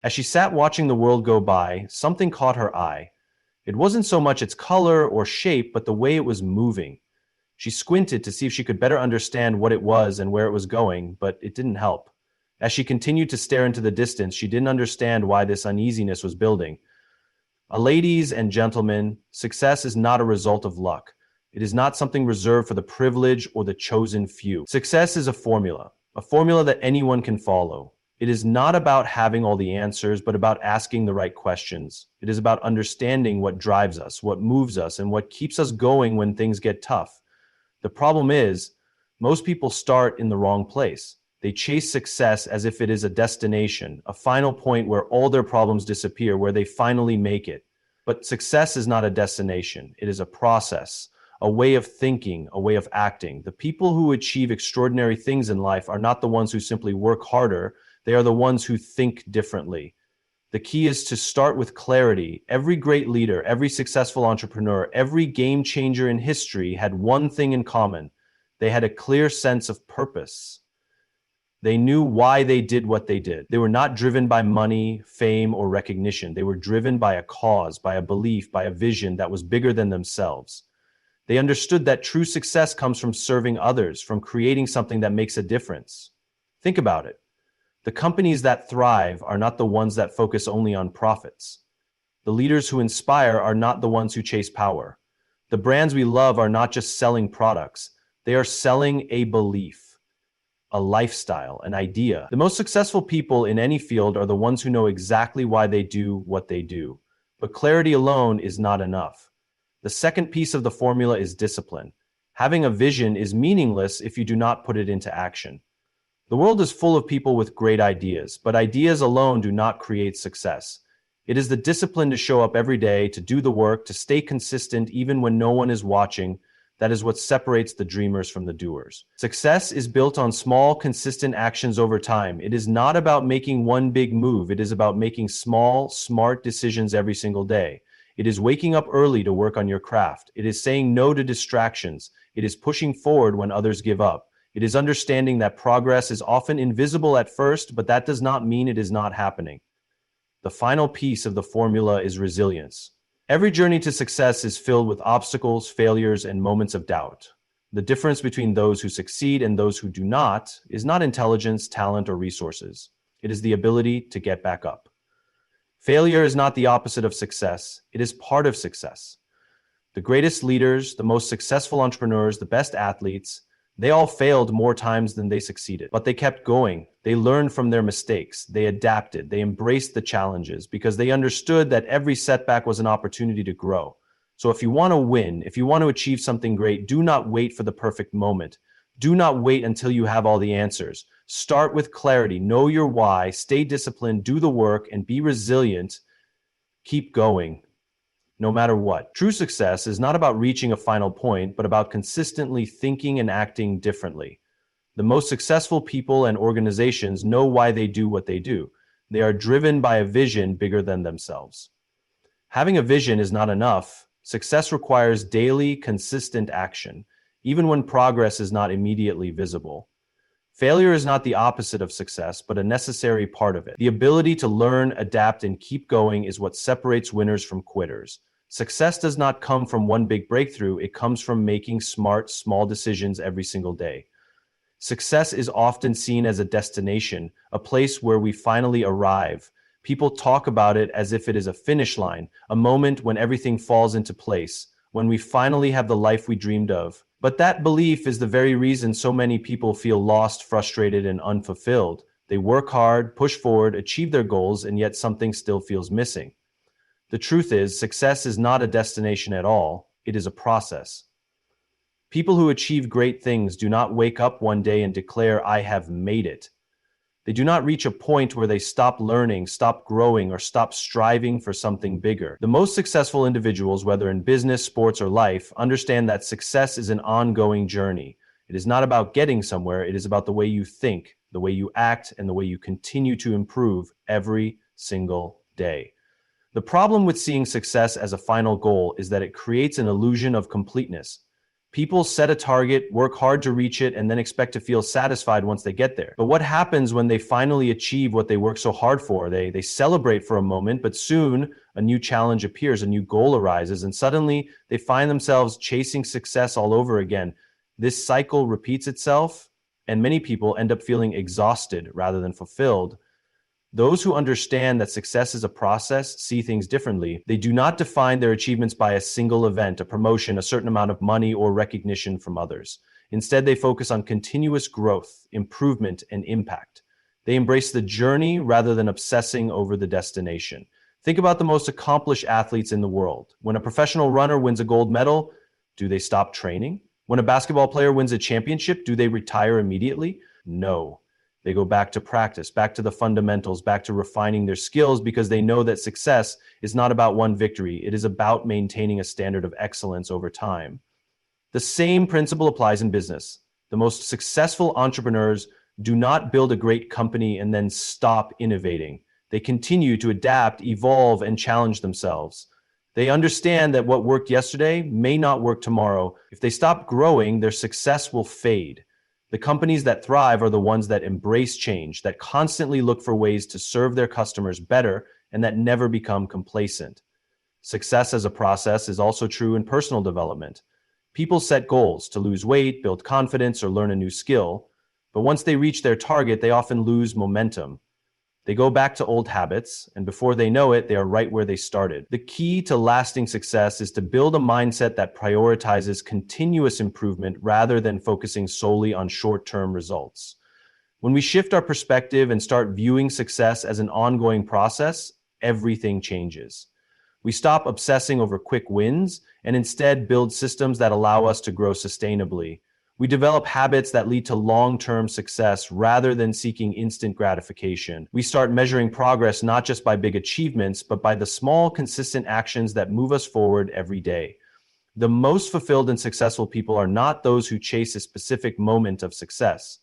As she sat watching the world go by, something caught her eye. It wasn't so much its color or shape, but the way it was moving. She squinted to see if she could better understand what it was and where it was going, but it didn't help. As she continued to stare into the distance, she didn't understand why this uneasiness was building. Ladies and gentlemen, success is not a result of luck. It is not something reserved for the privileged or the chosen few. Success is a formula that anyone can follow. It is not about having all the answers, but about asking the right questions. It is about understanding what drives us, what moves us, and what keeps us going when things get tough. The problem is, most people start in the wrong place. They chase success as if it is a destination, a final point where all their problems disappear, where they finally make it. But success is not a destination. It is a process, a way of thinking, a way of acting. The people who achieve extraordinary things in life are not the ones who simply work harder. They are the ones who think differently. The key is to start with clarity. Every great leader, every successful entrepreneur, every game changer in history had one thing in common. They had a clear sense of purpose. They knew why they did what they did. They were not driven by money, fame, or recognition. They were driven by a cause, by a belief, by a vision that was bigger than themselves. They understood that true success comes from serving others, from creating something that makes a difference. Think about it. The companies that thrive are not the ones that focus only on profits. The leaders who inspire are not the ones who chase power. The brands we love are not just selling products. They are selling a belief, a lifestyle, an idea. The most successful people in any field are the ones who know exactly why they do what they do. But clarity alone is not enough. The second piece of the formula is discipline. Having a vision is meaningless if you do not put it into action. The world is full of people with great ideas, but ideas alone do not create success. It is the discipline to show up every day, to do the work, to stay consistent even when no one is watching. That is what separates the dreamers from the doers. Success is built on small, consistent actions over time. It is not about making one big move. It is about making small, smart decisions every single day. It is waking up early to work on your craft. It is saying no to distractions. It is pushing forward when others give up. It is understanding that progress is often invisible at first, but that does not mean it is not happening. The final piece of the formula is resilience. Every journey to success is filled with obstacles, failures, and moments of doubt. The difference between those who succeed and those who do not is not intelligence, talent, or resources. It is the ability to get back up. Failure is not the opposite of success. It is part of success. The greatest leaders, the most successful entrepreneurs, the best athletes, they all failed more times than they succeeded, but they kept going. They learned from their mistakes. They adapted. They embraced the challenges because they understood that every setback was an opportunity to grow. So if you want to win, if you want to achieve something great, do not wait for the perfect moment. Do not wait until you have all the answers. Start with clarity. Know your why. Stay disciplined. Do the work and be resilient. Keep going, no matter what. True success is not about reaching a final point, but about consistently thinking and acting differently. The most successful people and organizations know why they do what they do. They are driven by a vision bigger than themselves. Having a vision is not enough. Success requires daily, consistent action, even when progress is not immediately visible. Failure is not the opposite of success, but a necessary part of it. The ability to learn, adapt, and keep going is what separates winners from quitters. Success does not come from one big breakthrough. It comes from making smart, small decisions every single day. Success is often seen as a destination, a place where we finally arrive. People talk about it as if it is a finish line, a moment when everything falls into place, when we finally have the life we dreamed of. But that belief is the very reason so many people feel lost, frustrated, and unfulfilled. They work hard, push forward, achieve their goals, and yet something still feels missing. The truth is, success is not a destination at all. It is a process. People who achieve great things do not wake up one day and declare, "I have made it." They do not reach a point where they stop learning, stop growing, or stop striving for something bigger. The most successful individuals, whether in business, sports, or life, understand that success is an ongoing journey. It is not about getting somewhere. It is about the way you think, the way you act, and the way you continue to improve every single day. The problem with seeing success as a final goal is that it creates an illusion of completeness. People set a target, work hard to reach it, and then expect to feel satisfied once they get there. But what happens when they finally achieve what they worked so hard for? They celebrate for a moment, but soon a new challenge appears, a new goal arises, and suddenly they find themselves chasing success all over again. This cycle repeats itself, and many people end up feeling exhausted rather than fulfilled. Those who understand that success is a process see things differently. They do not define their achievements by a single event, a promotion, a certain amount of money, or recognition from others. Instead, they focus on continuous growth, improvement, and impact. They embrace the journey rather than obsessing over the destination. Think about the most accomplished athletes in the world. When a professional runner wins a gold medal, do they stop training? When a basketball player wins a championship, do they retire immediately? No. They go back to practice, back to the fundamentals, back to refining their skills because they know that success is not about one victory. It is about maintaining a standard of excellence over time. The same principle applies in business. The most successful entrepreneurs do not build a great company and then stop innovating. They continue to adapt, evolve, and challenge themselves. They understand that what worked yesterday may not work tomorrow. If they stop growing, their success will fade. The companies that thrive are the ones that embrace change, that constantly look for ways to serve their customers better, and that never become complacent. Success as a process is also true in personal development. People set goals to lose weight, build confidence, or learn a new skill, but once they reach their target, they often lose momentum. They go back to old habits, and before they know it, they are right where they started. The key to lasting success is to build a mindset that prioritizes continuous improvement rather than focusing solely on short-term results. When we shift our perspective and start viewing success as an ongoing process, everything changes. We stop obsessing over quick wins and instead build systems that allow us to grow sustainably. We develop habits that lead to long-term success rather than seeking instant gratification. We start measuring progress not just by big achievements, but by the small, consistent actions that move us forward every day. The most fulfilled and successful people are not those who chase a specific moment of success.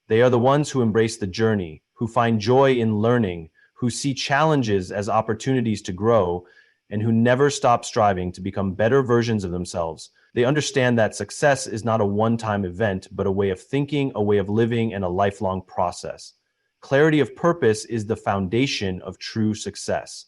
They are the ones who embrace the journey, who find joy in learning, who see challenges as opportunities to grow, and who never stop striving to become better versions of themselves. They understand that success is not a one-time event, but a way of thinking, a way of living, and a lifelong process. Clarity of purpose is the foundation of true success.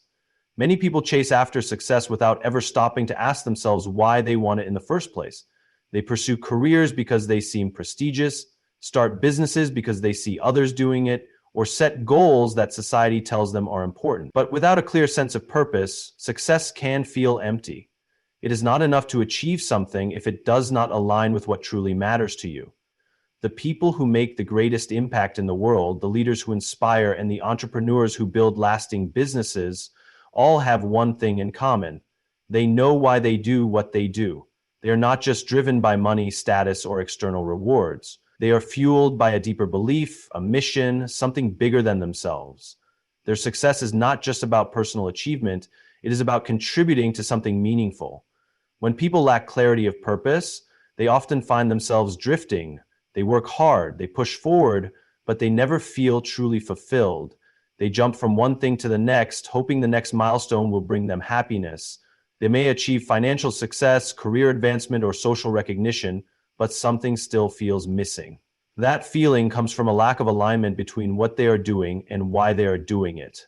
Many people chase after success without ever stopping to ask themselves why they want it in the first place. They pursue careers because they seem prestigious, start businesses because they see others doing it, or set goals that society tells them are important. But without a clear sense of purpose, success can feel empty. It is not enough to achieve something if it does not align with what truly matters to you. The people who make the greatest impact in the world, the leaders who inspire, and the entrepreneurs who build lasting businesses all have one thing in common. They know why they do what they do. They are not just driven by money, status, or external rewards. They are fueled by a deeper belief, a mission, something bigger than themselves. Their success is not just about personal achievement, it is about contributing to something meaningful. When people lack clarity of purpose, they often find themselves drifting. They work hard, they push forward, but they never feel truly fulfilled. They jump from one thing to the next, hoping the next milestone will bring them happiness. They may achieve financial success, career advancement, or social recognition, but something still feels missing. That feeling comes from a lack of alignment between what they are doing and why they are doing it.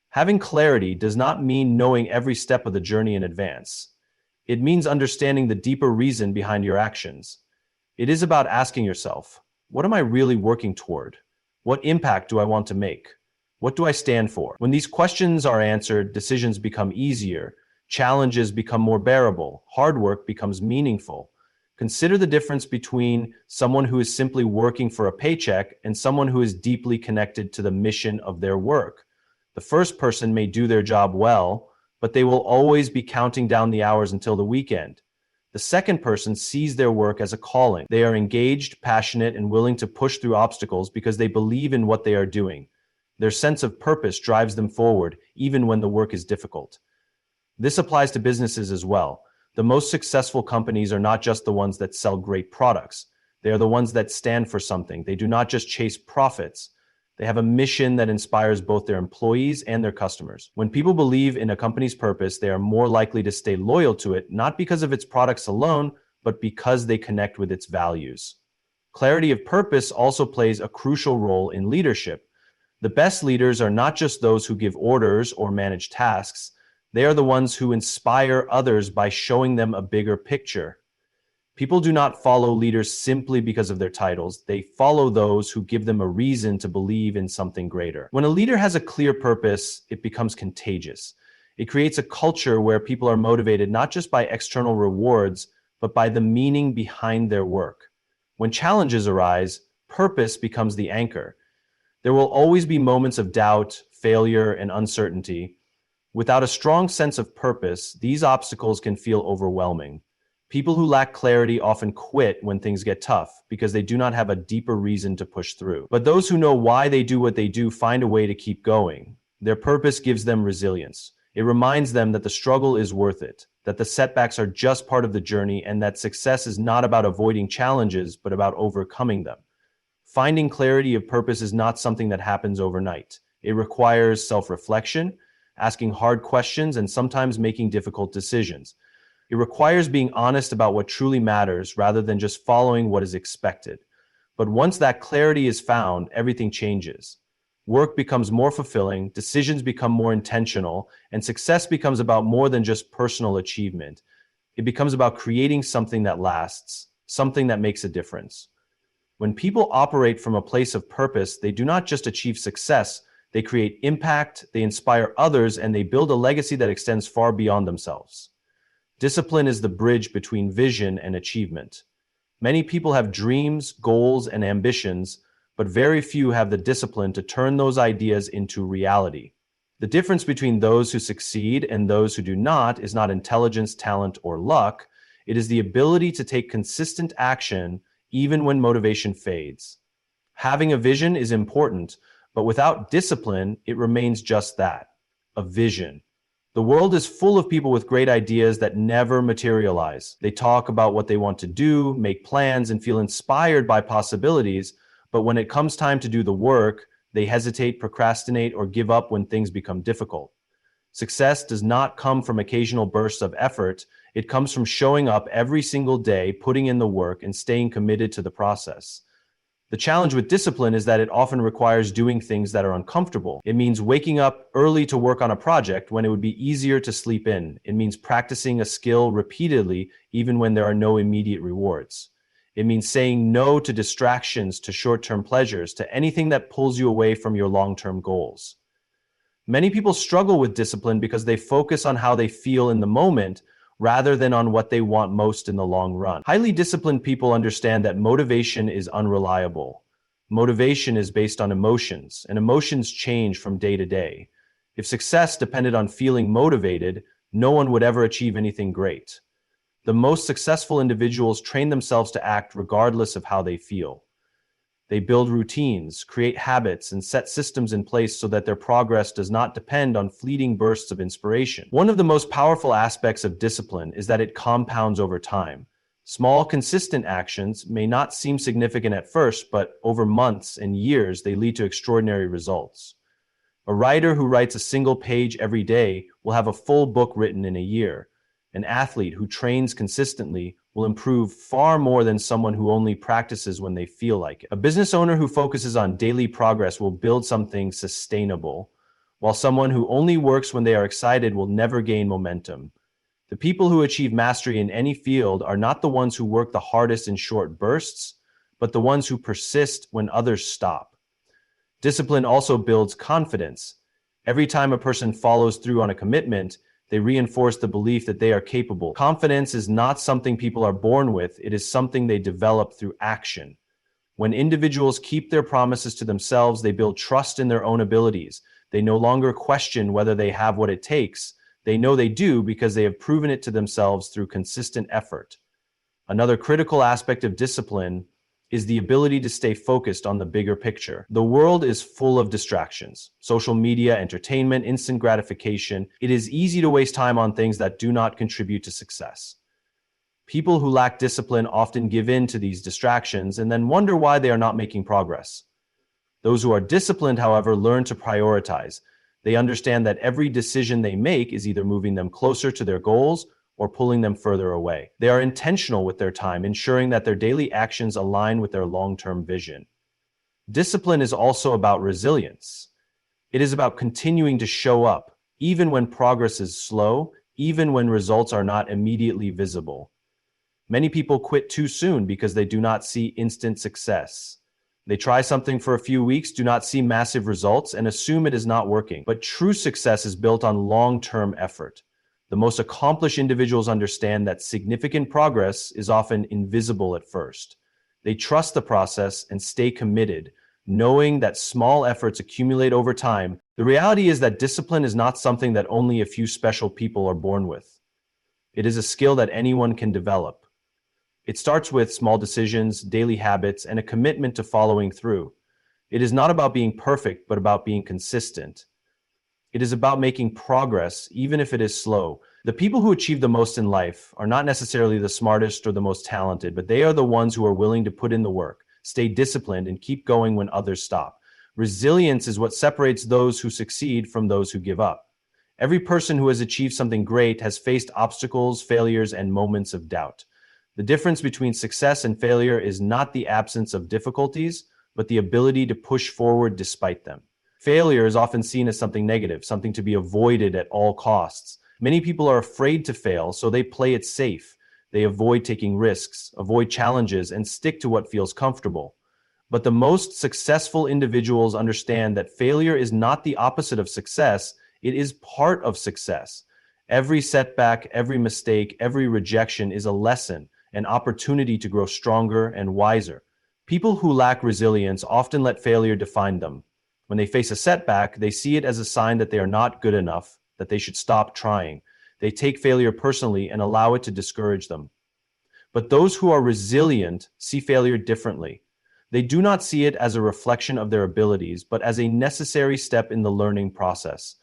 Having clarity does not mean knowing every step of the journey in advance. It means understanding the deeper reason behind your actions. It is about asking yourself, what am I really working toward? What impact do I want to make? What do I stand for? When these questions are answered, decisions become easier, challenges become more bearable, hard work becomes meaningful. Consider the difference between someone who is simply working for a paycheck and someone who is deeply connected to the mission of their work. The first person may do their job well, but they will always be counting down the hours until the weekend. The second person sees their work as a calling. They are engaged, passionate, and willing to push through obstacles because they believe in what they are doing. Their sense of purpose drives them forward, even when the work is difficult. This applies to businesses as well. The most successful companies are not just the ones that sell great products. They are the ones that stand for something. They do not just chase profits. They have a mission that inspires both their employees and their customers. When people believe in a company's purpose, they are more likely to stay loyal to it, not because of its products alone, but because they connect with its values. Clarity of purpose also plays a crucial role in leadership. The best leaders are not just those who give orders or manage tasks, they are the ones who inspire others by showing them a bigger picture. People do not follow leaders simply because of their titles. They follow those who give them a reason to believe in something greater. When a leader has a clear purpose, it becomes contagious. It creates a culture where people are motivated not just by external rewards, but by the meaning behind their work. When challenges arise, purpose becomes the anchor. There will always be moments of doubt, failure, and uncertainty. Without a strong sense of purpose, these obstacles can feel overwhelming. People who lack clarity often quit when things get tough because they do not have a deeper reason to push through. But those who know why they do what they do find a way to keep going. Their purpose gives them resilience. It reminds them that the struggle is worth it, that the setbacks are just part of the journey, and that success is not about avoiding challenges, but about overcoming them. Finding clarity of purpose is not something that happens overnight. It requires self-reflection, asking hard questions, and sometimes making difficult decisions. It requires being honest about what truly matters rather than just following what is expected. But once that clarity is found, everything changes. Work becomes more fulfilling, decisions become more intentional, and success becomes about more than just personal achievement. It becomes about creating something that lasts, something that makes a difference. When people operate from a place of purpose, they do not just achieve success, they create impact, they inspire others, and they build a legacy that extends far beyond themselves. Discipline is the bridge between vision and achievement. Many people have dreams, goals, and ambitions, but very few have the discipline to turn those ideas into reality. The difference between those who succeed and those who do not is not intelligence, talent, or luck. It is the ability to take consistent action even when motivation fades. Having a vision is important, but without discipline, it remains just that, a vision. The world is full of people with great ideas that never materialize. They talk about what they want to do, make plans, and feel inspired by possibilities, but when it comes time to do the work, they hesitate, procrastinate, or give up when things become difficult. Success does not come from occasional bursts of effort. It comes from showing up every single day, putting in the work, and staying committed to the process. The challenge with discipline is that it often requires doing things that are uncomfortable. It means waking up early to work on a project when it would be easier to sleep in. It means practicing a skill repeatedly even when there are no immediate rewards. It means saying no to distractions, to short-term pleasures, to anything that pulls you away from your long-term goals. Many people struggle with discipline because they focus on how they feel in the moment rather than on what they want most in the long run. Highly disciplined people understand that motivation is unreliable. Motivation is based on emotions, and emotions change from day to day. If success depended on feeling motivated, no one would ever achieve anything great. The most successful individuals train themselves to act regardless of how they feel. They build routines, create habits, and set systems in place so that their progress does not depend on fleeting bursts of inspiration. One of the most powerful aspects of discipline is that it compounds over time. Small, consistent actions may not seem significant at first, but over months and years, they lead to extraordinary results. A writer who writes a single page every day will have a full book written in a year. An athlete who trains consistently will improve far more than someone who only practices when they feel like it. A business owner who focuses on daily progress will build something sustainable, while someone who only works when they are excited will never gain momentum. The people who achieve mastery in any field are not the ones who work the hardest in short bursts, but the ones who persist when others stop. Discipline also builds confidence. Every time a person follows through on a commitment, they reinforce the belief that they are capable. Confidence is not something people are born with, it is something they develop through action. When individuals keep their promises to themselves, they build trust in their own abilities. They no longer question whether they have what it takes. They know they do because they have proven it to themselves through consistent effort. Another critical aspect of discipline is the ability to stay focused on the bigger picture. The world is full of distractions. Social media, entertainment, instant gratification. It is easy to waste time on things that do not contribute to success. People who lack discipline often give in to these distractions and then wonder why they are not making progress. Those who are disciplined, however, learn to prioritize. They understand that every decision they make is either moving them closer to their goals or pulling them further away. They are intentional with their time, ensuring that their daily actions align with their long-term vision. Discipline is also about resilience. It is about continuing to show up, even when progress is slow, even when results are not immediately visible. Many people quit too soon because they do not see instant success. They try something for a few weeks, do not see massive results, and assume it is not working. But true success is built on long-term effort. The most accomplished individuals understand that significant progress is often invisible at first. They trust the process and stay committed, knowing that small efforts accumulate over time. The reality is that discipline is not something that only a few special people are born with. It is a skill that anyone can develop. It starts with small decisions, daily habits, and a commitment to following through. It is not about being perfect, but about being consistent. It is about making progress, even if it is slow. The people who achieve the most in life are not necessarily the smartest or the most talented, but they are the ones who are willing to put in the work, stay disciplined, and keep going when others stop. Resilience is what separates those who succeed from those who give up. Every person who has achieved something great has faced obstacles, failures, and moments of doubt. The difference between success and failure is not the absence of difficulties, but the ability to push forward despite them. Failure is often seen as something negative, something to be avoided at all costs. Many people are afraid to fail, so they play it safe. They avoid taking risks, avoid challenges, and stick to what feels comfortable. But the most successful individuals understand that failure is not the opposite of success, it is part of success. Every setback, every mistake, every rejection is a lesson, an opportunity to grow stronger and wiser. People who lack resilience often let failure define them. When they face a setback, they see it as a sign that they are not good enough, that they should stop trying. They take failure personally and allow it to discourage them. But those who are resilient see failure differently. They do not see it as a reflection of their abilities, but as a necessary step in the learning process.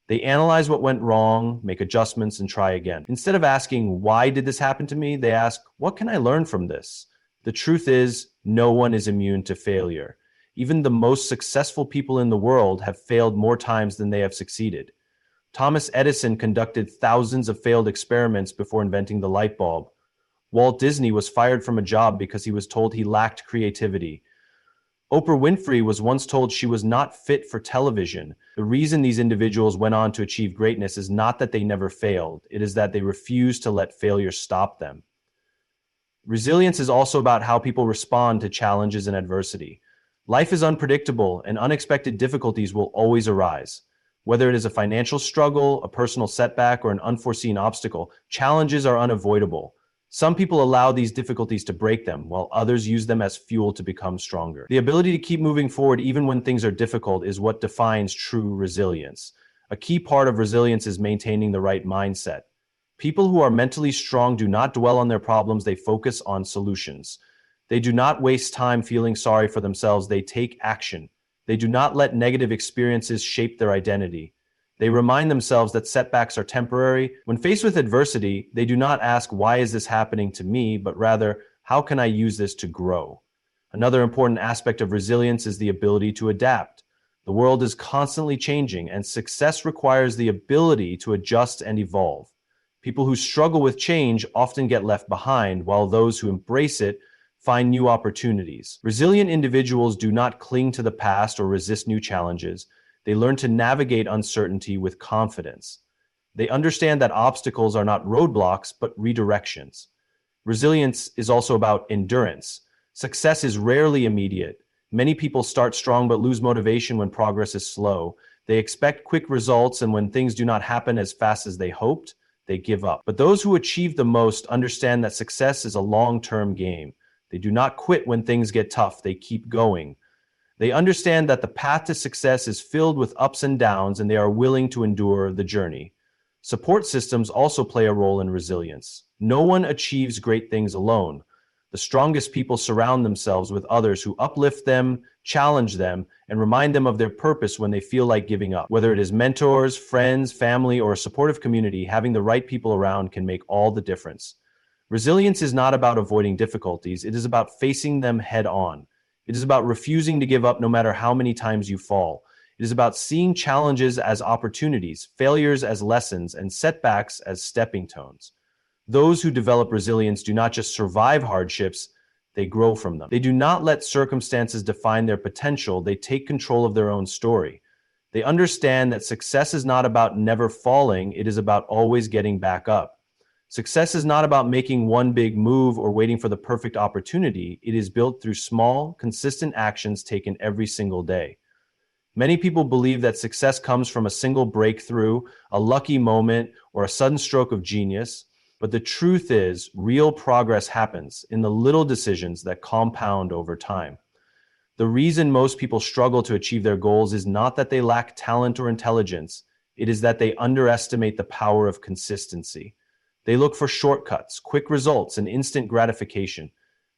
They analyze what went wrong, make adjustments, and try again. Instead of asking, why did this happen to me? They ask, what can I learn from this? The truth is, no one is immune to failure. Even the most successful people in the world have failed more times than they have succeeded. Thomas Edison conducted thousands of failed experiments before inventing the light bulb. Walt Disney was fired from a job because he was told he lacked creativity. Oprah Winfrey was once told she was not fit for television. The reason these individuals went on to achieve greatness is not that they never failed. It is that they refused to let failure stop them. Resilience is also about how people respond to challenges and adversity. Life is unpredictable, and unexpected difficulties will always arise. Whether it is a financial struggle, a personal setback, or an unforeseen obstacle, challenges are unavoidable. Some people allow these difficulties to break them, while others use them as fuel to become stronger. The ability to keep moving forward even when things are difficult is what defines true resilience. A key part of resilience is maintaining the right mindset. People who are mentally strong do not dwell on their problems, they focus on solutions. They do not waste time feeling sorry for themselves, they take action. They do not let negative experiences shape their identity. They remind themselves that setbacks are temporary. When faced with adversity, they do not ask, why is this happening to me, but rather, how can I use this to grow? Another important aspect of resilience is the ability to adapt. The world is constantly changing, and success requires the ability to adjust and evolve. People who struggle with change often get left behind, while those who embrace it find new opportunities. Resilient individuals do not cling to the past or resist new challenges. They learn to navigate uncertainty with confidence. They understand that obstacles are not roadblocks, but redirections. Resilience is also about endurance. Success is rarely immediate. Many people start strong but lose motivation when progress is slow. They expect quick results, and when things do not happen as fast as they hoped, they give up. But those who achieve the most understand that success is a long-term game. They do not quit when things get tough. They keep going. They understand that the path to success is filled with ups and downs, and they are willing to endure the journey. Support systems also play a role in resilience. No one achieves great things alone. The strongest people surround themselves with others who uplift them, challenge them, and remind them of their purpose when they feel like giving up. Whether it is mentors, friends, family, or a supportive community, having the right people around can make all the difference. Resilience is not about avoiding difficulties. It is about facing them head on. It is about refusing to give up no matter how many times you fall. It is about seeing challenges as opportunities, failures as lessons, and setbacks as stepping stones. Those who develop resilience do not just survive hardships, they grow from them. They do not let circumstances define their potential, they take control of their own story. They understand that success is not about never falling, it is about always getting back up. Success is not about making one big move or waiting for the perfect opportunity. It is built through small, consistent actions taken every single day. Many people believe that success comes from a single breakthrough, a lucky moment, or a sudden stroke of genius. But the truth is, real progress happens in the little decisions that compound over time. The reason most people struggle to achieve their goals is not that they lack talent or intelligence. It is that they underestimate the power of consistency. They look for shortcuts, quick results, and instant gratification.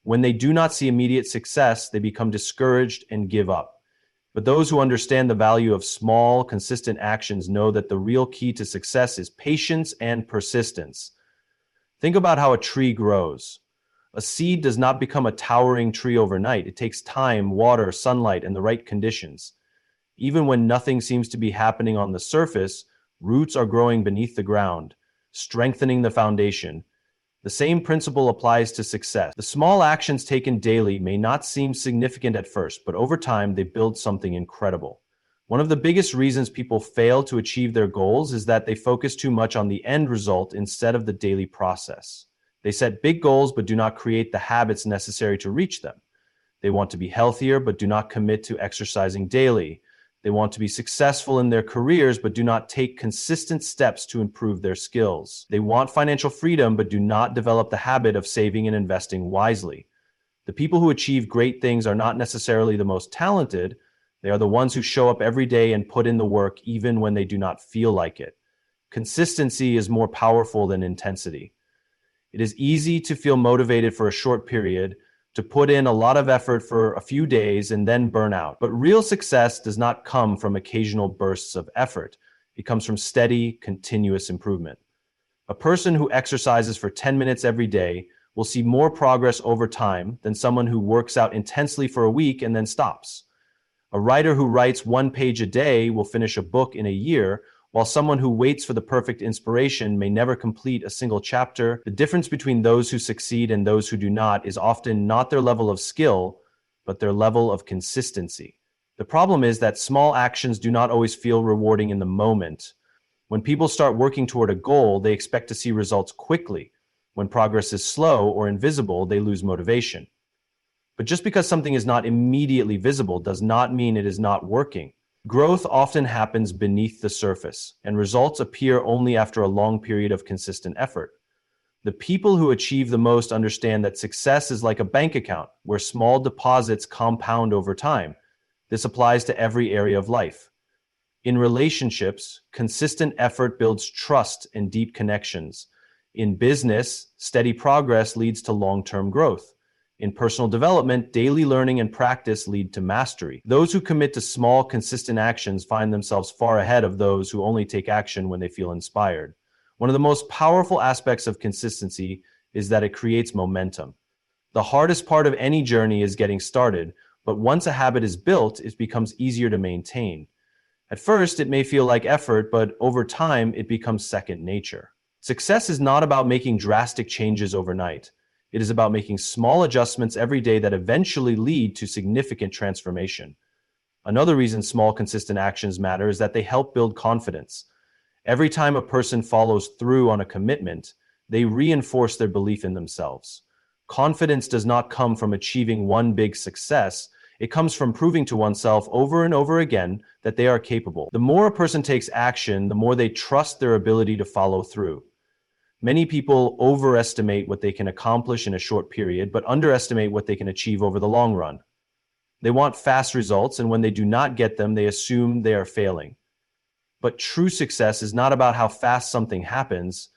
When they do not see immediate success, they become discouraged and give up. But those who understand the value of small, consistent actions know that the real key to success is patience and persistence. Think about how a tree grows. A seed does not become a towering tree overnight. It takes time, water, sunlight, and the right conditions. Even when nothing seems to be happening on the surface, roots are growing beneath the ground, strengthening the foundation. The same principle applies to success. The small actions taken daily may not seem significant at first, but over time they build something incredible. One of the biggest reasons people fail to achieve their goals is that they focus too much on the end result instead of the daily process. They set big goals but do not create the habits necessary to reach them. They want to be healthier but do not commit to exercising daily. They want to be successful in their careers but do not take consistent steps to improve their skills. They want financial freedom but do not develop the habit of saving and investing wisely. The people who achieve great things are not necessarily the most talented. They are the ones who show up every day and put in the work even when they do not feel like it. Consistency is more powerful than intensity. It is easy to feel motivated for a short period, to put in a lot of effort for a few days and then burn out. But real success does not come from occasional bursts of effort. It comes from steady, continuous improvement. A person who exercises for 10 minutes every day will see more progress over time than someone who works out intensely for a week and then stops. A writer who writes one page a day will finish a book in a year, while someone who waits for the perfect inspiration may never complete a single chapter. The difference between those who succeed and those who do not is often not their level of skill, but their level of consistency. The problem is that small actions do not always feel rewarding in the moment. When people start working toward a goal, they expect to see results quickly. When progress is slow or invisible, they lose motivation. But just because something is not immediately visible does not mean it is not working. Growth often happens beneath the surface, and results appear only after a long period of consistent effort. The people who achieve the most understand that success is like a bank account, where small deposits compound over time. This applies to every area of life. In relationships, consistent effort builds trust and deep connections. In business, steady progress leads to long-term growth. In personal development, daily learning and practice lead to mastery. Those who commit to small, consistent actions find themselves far ahead of those who only take action when they feel inspired. One of the most powerful aspects of consistency is that it creates momentum. The hardest part of any journey is getting started, but once a habit is built, it becomes easier to maintain. At first, it may feel like effort, but over time, it becomes second nature. Success is not about making drastic changes overnight. It is about making small adjustments every day that eventually lead to significant transformation. Another reason small, consistent actions matter is that they help build confidence. Every time a person follows through on a commitment, they reinforce their belief in themselves. Confidence does not come from achieving one big success. It comes from proving to oneself over and over again that they are capable. The more a person takes action, the more they trust their ability to follow through. Many people overestimate what they can accomplish in a short period, but underestimate what they can achieve over the long run. They want fast results, and when they do not get them, they assume they are failing. But true success is not about how fast something happens.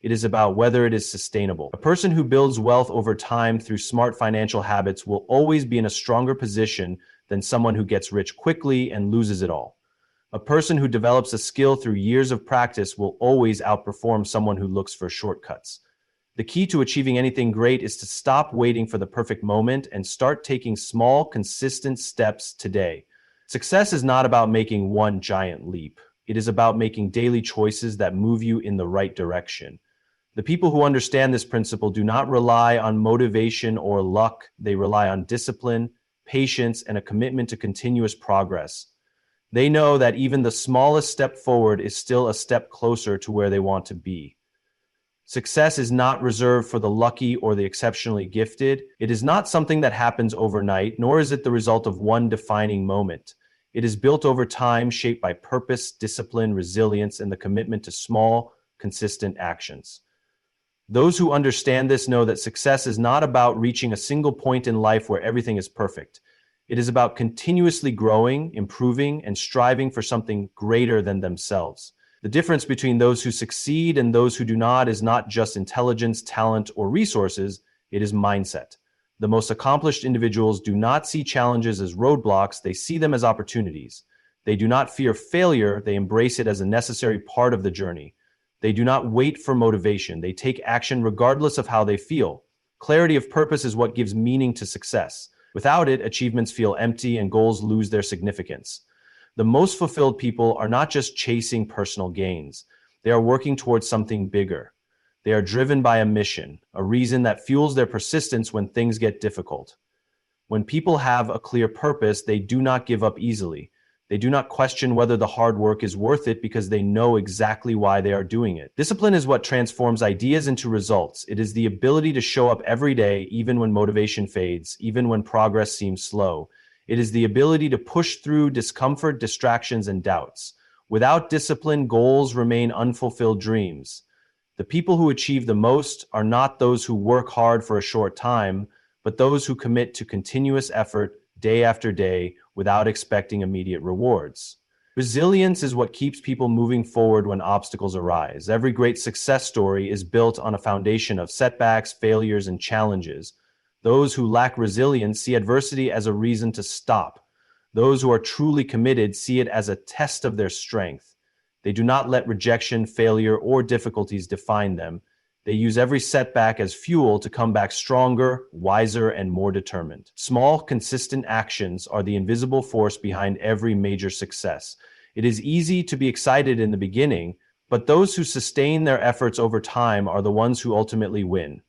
It is about whether it is sustainable. A person who builds wealth over time through smart financial habits will always be in a stronger position than someone who gets rich quickly and loses it all. A person who develops a skill through years of practice will always outperform someone who looks for shortcuts. The key to achieving anything great is to stop waiting for the perfect moment and start taking small, consistent steps today. Success is not about making one giant leap. It is about making daily choices that move you in the right direction. The people who understand this principle do not rely on motivation or luck. They rely on discipline, patience, and a commitment to continuous progress. They know that even the smallest step forward is still a step closer to where they want to be. Success is not reserved for the lucky or the exceptionally gifted. It is not something that happens overnight, nor is it the result of one defining moment. It is built over time, shaped by purpose, discipline, resilience, and the commitment to small, consistent actions. Those who understand this know that success is not about reaching a single point in life where everything is perfect. It is about continuously growing, improving, and striving for something greater than themselves. The difference between those who succeed and those who do not is not just intelligence, talent, or resources, it is mindset. The most accomplished individuals do not see challenges as roadblocks, they see them as opportunities. They do not fear failure, they embrace it as a necessary part of the journey. They do not wait for motivation, they take action regardless of how they feel. Clarity of purpose is what gives meaning to success. Without it, achievements feel empty and goals lose their significance. The most fulfilled people are not just chasing personal gains. They are working towards something bigger. They are driven by a mission, a reason that fuels their persistence when things get difficult. When people have a clear purpose, they do not give up easily. They do not question whether the hard work is worth it because they know exactly why they are doing it. Discipline is what transforms ideas into results. It is the ability to show up every day, even when motivation fades, even when progress seems slow. It is the ability to push through discomfort, distractions, and doubts. Without discipline, goals remain unfulfilled dreams. The people who achieve the most are not those who work hard for a short time, but those who commit to continuous effort day after day without expecting immediate rewards. Resilience is what keeps people moving forward when obstacles arise. Every great success story is built on a foundation of setbacks, failures, and challenges. Those who lack resilience see adversity as a reason to stop. Those who are truly committed see it as a test of their strength. They do not let rejection, failure, or difficulties define them. They use every setback as fuel to come back stronger, wiser, and more determined. Small, consistent actions are the invisible force behind every major success. It is easy to be excited in the beginning, but those who sustain their efforts over time are the ones who ultimately win.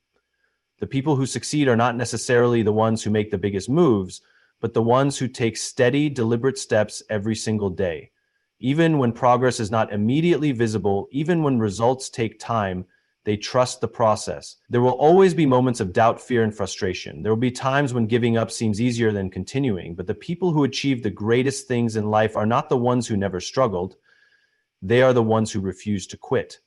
The people who succeed are not necessarily the ones who make the biggest moves, but the ones who take steady, deliberate steps every single day. Even when progress is not immediately visible, even when results take time, they trust the process. There will always be moments of doubt, fear, and frustration. There will be times when giving up seems easier than continuing, but the people who achieve the greatest things in life are not the ones who never struggled. They are the ones who refused to quit.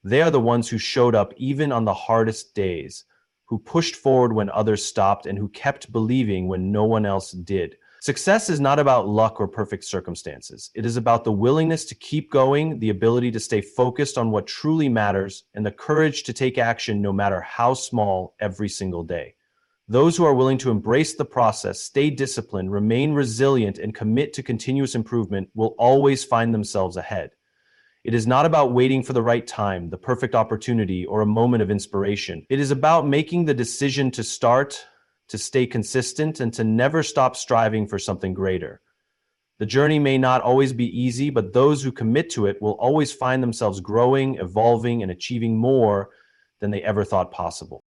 They are the ones who showed up even on the hardest days, who pushed forward when others stopped, and who kept believing when no one else did. Success is not about luck or perfect circumstances. It is about the willingness to keep going, the ability to stay focused on what truly matters, and the courage to take action no matter how small every single day. Those who are willing to embrace the process, stay disciplined, remain resilient, and commit to continuous improvement will always find themselves ahead. It is not about waiting for the right time, the perfect opportunity, or a moment of inspiration. It is about making the decision to start, to stay consistent, and to never stop striving for something greater. The journey may not always be easy, but those who commit to it will always find themselves growing, evolving, and achieving more than they ever thought possible.